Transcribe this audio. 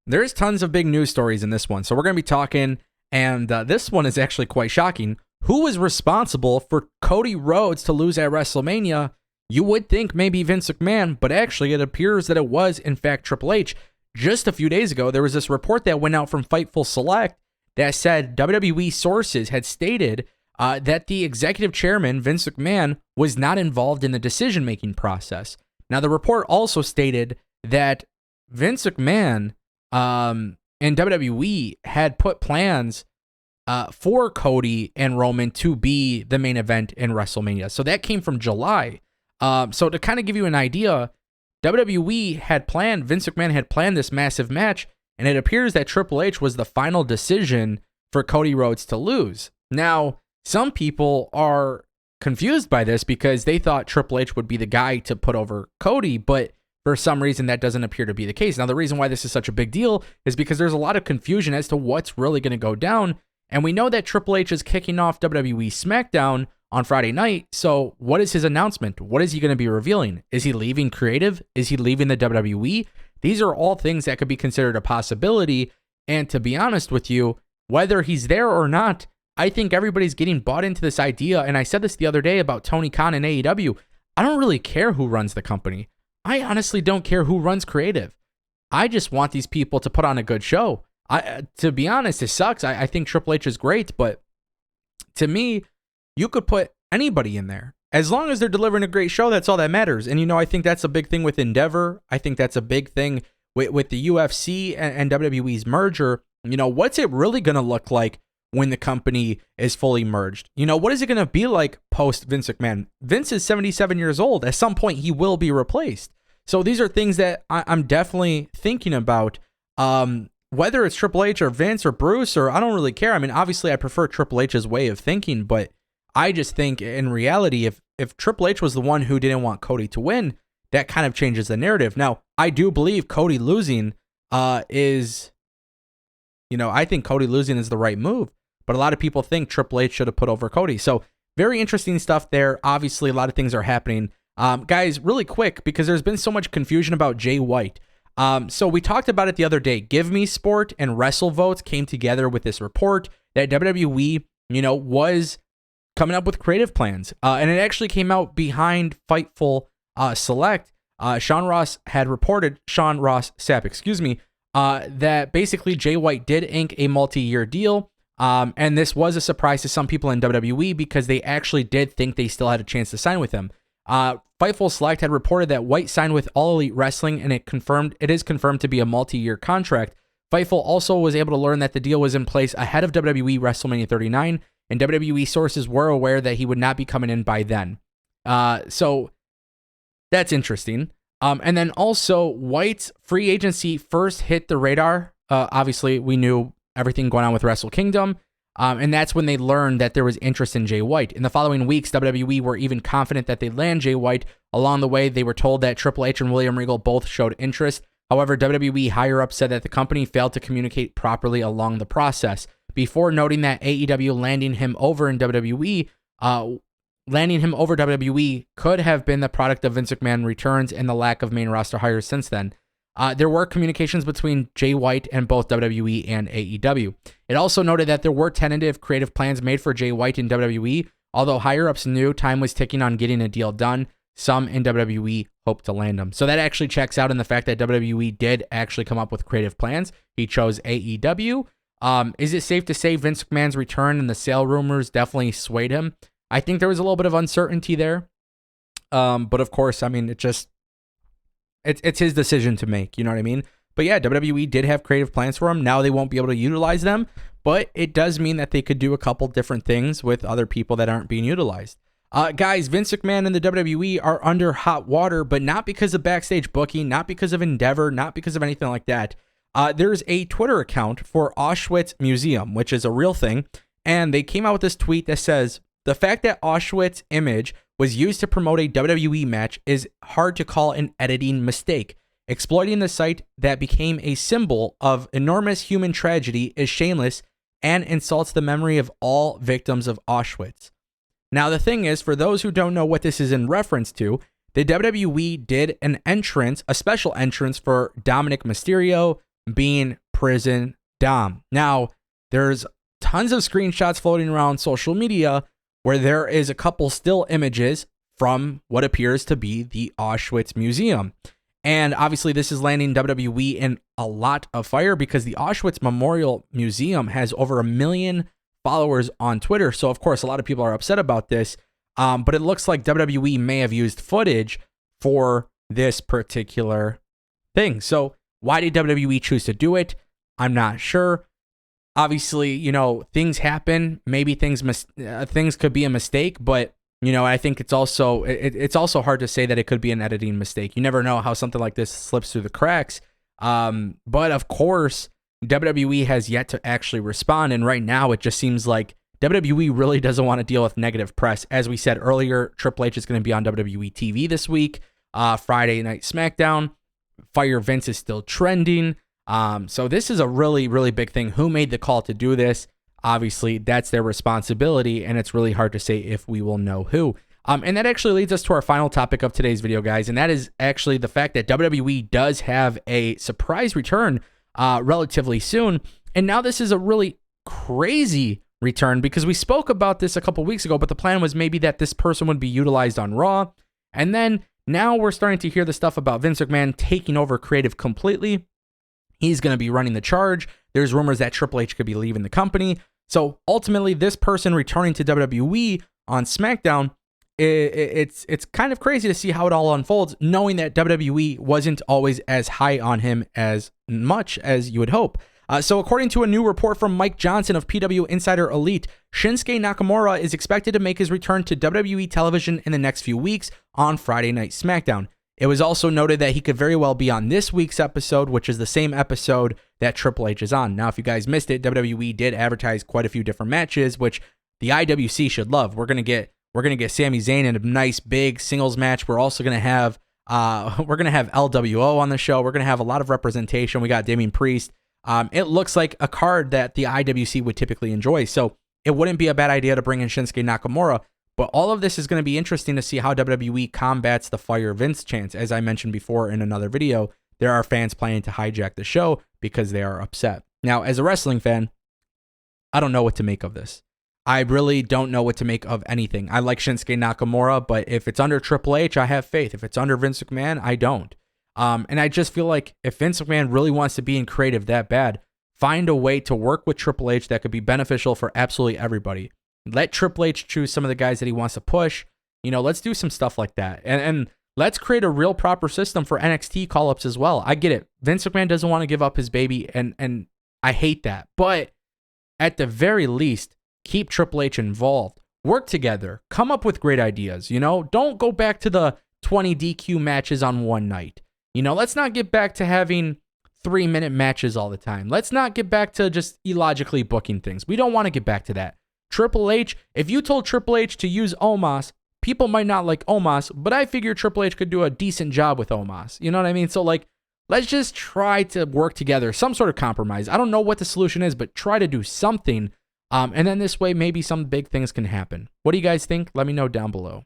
there's tons of big news stories in this one. So we're going to be talking, and this one is actually quite shocking. Who was responsible for Cody Rhodes to lose at WrestleMania? You would think maybe Vince McMahon, but actually it appears that it was, in fact, Triple H. Just a few days ago, there was this report that went out from Fightful Select that said WWE sources had stated that the executive chairman, Vince McMahon, was not involved in the decision-making process. Now, the report also stated that Vince McMahon and WWE had put plans for Cody and Roman to be the main event in WrestleMania. So that came from July. So to kind of give you an idea, WWE had planned, Vince McMahon had planned this massive match, and it appears that Triple H was the final decision for Cody Rhodes to lose. Now, some people are confused by this because they thought Triple H would be the guy to put over Cody, but for some reason that doesn't appear to be the case. Now, the reason why this is such a big deal is because there's a lot of confusion as to what's really going to go down, and we know that Triple H is kicking off WWE Smackdown on Friday night. So what is his announcement? What is he going to be revealing? Is he leaving creative? Is he leaving the WWE? These are all things that could be considered a possibility. And to be honest with you, whether he's there or not, I think everybody's getting bought into this idea. And I said this the other day about Tony Khan and AEW. I don't really care who runs the company. I honestly don't care who runs creative. I just want these people to put on a good show. To be honest, it sucks. I think Triple H is great, but to me, you could put anybody in there. As long as they're delivering a great show, that's all that matters. And, I think that's a big thing with Endeavor. I think that's a big thing with the UFC and WWE's merger. What's it really going to look like when the company is fully merged? What is it going to be like post Vince McMahon? Vince is 77 years old. At some point, he will be replaced. So these are things that I'm definitely thinking about. Whether it's Triple H or Vince or Bruce, or I don't really care. I mean, obviously, I prefer Triple H's way of thinking, but I just think in reality, if Triple H was the one who didn't want Cody to win, that kind of changes the narrative. Now, I do believe Cody losing I think Cody losing is the right move, but a lot of people think Triple H should have put over Cody. So very interesting stuff there. Obviously, a lot of things are happening. Guys, really quick, because there's been so much confusion about Jay White. So we talked about it the other day. Give Me Sport and WrestleVotes came together with this report that WWE, was coming up with creative plans. And it actually came out behind Fightful Select. Sean Ross Sapp, that basically Jay White did ink a multi-year deal. And this was a surprise to some people in WWE because they actually did think they still had a chance to sign with him. Fightful Select had reported that White signed with All Elite Wrestling, and it is confirmed to be a multi-year contract. Fightful also was able to learn that the deal was in place ahead of WWE WrestleMania 39, and WWE sources were aware that he would not be coming in by then. So that's interesting. And then also, White's free agency first hit the radar. Obviously, we knew everything going on with Wrestle Kingdom. And that's when they learned that there was interest in Jay White. In the following weeks, WWE were even confident that they'd land Jay White. Along the way, they were told that Triple H and William Regal both showed interest. However, WWE higher-ups said that the company failed to communicate properly along the process. Before noting that AEW landing him over WWE could have been the product of Vince McMahon returns and the lack of main roster hires since then. There were communications between Jay White and both WWE and AEW. It also noted that there were tentative creative plans made for Jay White in WWE, although higher-ups knew time was ticking on getting a deal done. Some in WWE hoped to land him. So that actually checks out in the fact that WWE did actually come up with creative plans. He chose AEW. Is it safe to say Vince McMahon's return and the sale rumors definitely swayed him? I think there was a little bit of uncertainty there. But of course, I mean, it's his decision to make, you know what I mean? But yeah, WWE did have creative plans for him. Now they won't be able to utilize them, but it does mean that they could do a couple different things with other people that aren't being utilized. Guys, Vince McMahon and the WWE are under hot water, but not because of backstage booking, not because of Endeavor, not because of anything like that. There's a Twitter account for Auschwitz Museum, which is a real thing, and they came out with this tweet that says, the fact that Auschwitz image was used to promote a WWE match is hard to call an editing mistake. Exploiting the site that became a symbol of enormous human tragedy is shameless and insults the memory of all victims of Auschwitz. Now, the thing is, for those who don't know what this is in reference to, the WWE did a special entrance for Dominic Mysterio, being Prison Dom. Now, there's tons of screenshots floating around social media where there is a couple still images from what appears to be the Auschwitz Museum. And obviously this is landing WWE in a lot of fire because the Auschwitz Memorial Museum has over 1 million followers on Twitter. So of course, a lot of people are upset about this. But it looks like WWE may have used footage for this particular thing. So why did WWE choose to do it? I'm not sure. Obviously, you know, things happen. Maybe things could be a mistake, but you know, I think it's also hard to say that it could be an editing mistake. You never know how something like this slips through the cracks. But of course, WWE has yet to actually respond, and right now it just seems like WWE really doesn't want to deal with negative press. As we said earlier, Triple H is going to be on WWE TV this week, Friday Night Smackdown. Fire Vince is still trending. So this is a really, really big thing. Who made the call to do this? Obviously, that's their responsibility, and it's really hard to say if we will know who. And that actually leads us to our final topic of today's video, guys, and that is actually the fact that WWE does have a surprise return relatively soon. And now this is a really crazy return because we spoke about this a couple weeks ago, but the plan was maybe that this person would be utilized on Raw. And then now we're starting to hear the stuff about Vince McMahon taking over creative completely. He's going to be running the charge. There's rumors that Triple H could be leaving the company. So ultimately, this person returning to WWE on SmackDown, it's kind of crazy to see how it all unfolds, knowing that WWE wasn't always as high on him as much as you would hope. So according to a new report from Mike Johnson of PW Insider Elite, Shinsuke Nakamura is expected to make his return to WWE television in the next few weeks on Friday Night SmackDown. It was also noted that he could very well be on this week's episode, which is the same episode that Triple H is on. Now, if you guys missed it, WWE did advertise quite a few different matches, which the IWC should love. We're gonna get Sami Zayn in a nice big singles match. We're also gonna have LWO on the show. We're gonna have a lot of representation. We got Damian Priest. It looks like a card that the IWC would typically enjoy. So it wouldn't be a bad idea to bring in Shinsuke Nakamura. But all of this is going to be interesting to see how WWE combats the Fire Vince chants. As I mentioned before in another video, there are fans planning to hijack the show because they are upset. Now, as a wrestling fan, I don't know what to make of this. I really don't know what to make of anything. I like Shinsuke Nakamura, but if it's under Triple H, I have faith. If it's under Vince McMahon, I don't. And I just feel like if Vince McMahon really wants to be in creative that bad, find a way to work with Triple H that could be beneficial for absolutely everybody. Let Triple H choose some of the guys that he wants to push. You know, let's do some stuff like that. And let's create a real proper system for NXT call-ups as well. I get it. Vince McMahon doesn't want to give up his baby, and I hate that. But at the very least, keep Triple H involved. Work together. Come up with great ideas, you know? Don't go back to the 20 DQ matches on one night. You know, let's not get back to having 3-minute matches all the time. Let's not get back to just illogically booking things. We don't want to get back to that. Triple H, if you told Triple H to use Omos, people might not like Omos, but I figure Triple H could do a decent job with Omos. You know what I mean? So, like, let's just try to work together, some sort of compromise. I don't know what the solution is, but try to do something. And then this way, maybe some big things can happen. What do you guys think? Let me know down below.